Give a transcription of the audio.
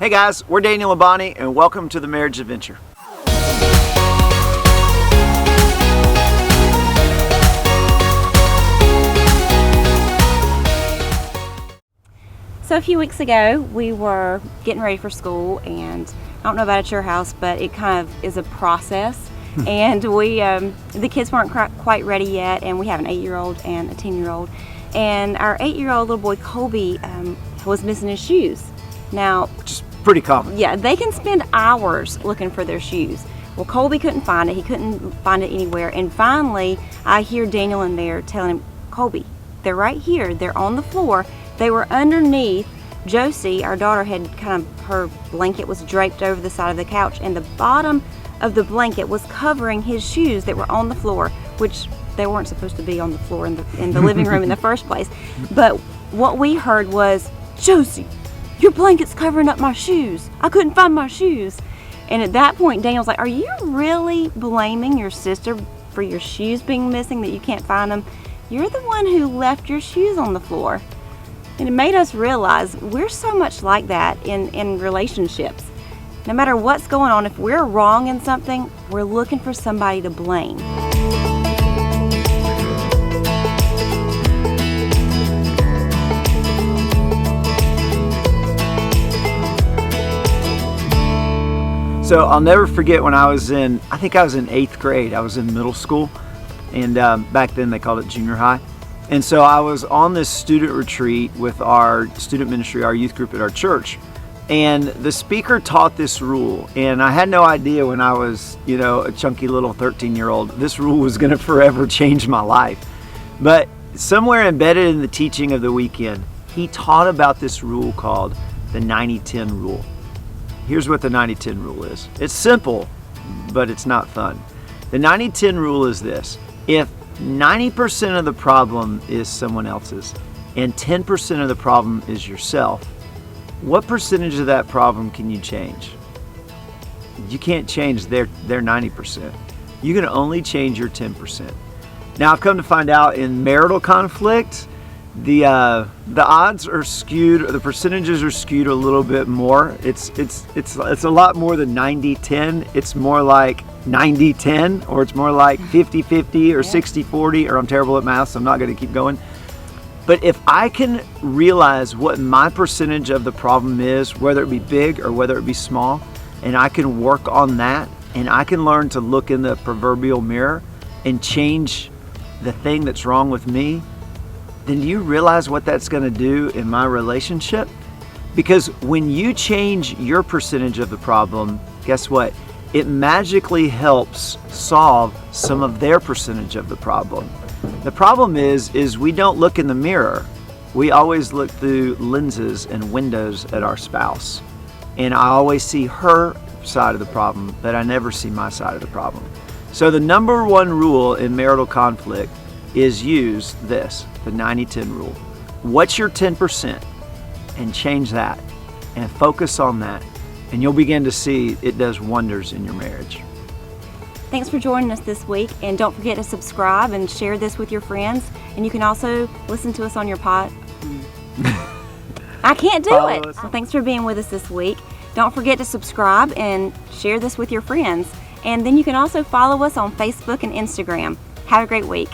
Hey guys, we're Daniel and Bonnie, and welcome to the Marriage Adventure. So a few weeks ago, we were getting ready for school, and I don't know about at your house, but it kind of is a process. And the kids weren't quite ready yet, and we have an 8-year-old and a 10-year-old. And our 8-year-old little boy, Colby, was missing his shoes. Now, Just pretty common. yeah, they can spend hours looking for their shoes. Well, Colby couldn't find it. He couldn't find it anywhere. And finally, I hear Daniel in there telling him, Colby, they're right here. They're on the floor. They were underneath. Josie, our daughter, had her blanket was draped over the side of the couch, and the bottom of the blanket was covering his shoes that were on the floor, which they weren't supposed to be on the floor in the living room in the first place. But what we heard was, Josie, your blanket's covering up my shoes. I couldn't find my shoes. And at that point, Daniel's like, are you really blaming your sister for your shoes being missing, that you can't find them? You're the one who left your shoes on the floor. And it made us realize we're so much like that in relationships. No matter what's going on, if we're wrong in something, we're looking for somebody to blame. So I'll never forget when I think I was in 8th grade. I was in middle school, and back then they called it junior high. And so I was on this student retreat with our student ministry, our youth group at our church. And the speaker taught this rule, and I had no idea when I was, a chunky little 13-year-old, this rule was going to forever change my life. But somewhere embedded in the teaching of the weekend, he taught about this rule called the 90-10 rule. Here's what the 90-10 rule is. It's simple, but it's not fun. The 90-10 rule is this: if 90% of the problem is someone else's and 10% of the problem is yourself, what percentage of that problem can you change? You can't change their 90%. You can only change your 10%. Now, I've come to find out in marital conflict, the odds are skewed, or the percentages are skewed a little bit more. It's a lot more than 90-10. It's more like 90-10, or it's more like 50-50 or 60-40, or I'm terrible at math, so I'm not going to keep going. But if I can realize what my percentage of the problem is, whether it be big or whether it be small, and I can work on that, and I can learn to look in the proverbial mirror and change the thing that's wrong with me, then do you realize what that's going to do in my relationship? Because when you change your percentage of the problem, guess what? It magically helps solve some of their percentage of the problem. The problem is we don't look in the mirror. We always look through lenses and windows at our spouse. And I always see her side of the problem, but I never see my side of the problem. So the number one rule in marital conflict is use this, the 90-10 rule. What's your 10%? And change that and focus on that. And you'll begin to see it does wonders in your marriage. Thanks for joining us this week, and don't forget to subscribe and share this with your friends. And you can also listen to us on your pod. I can't do it. Well, thanks for being with us this week. Don't forget to subscribe and share this with your friends. And then you can also follow us on Facebook and Instagram. Have a great week.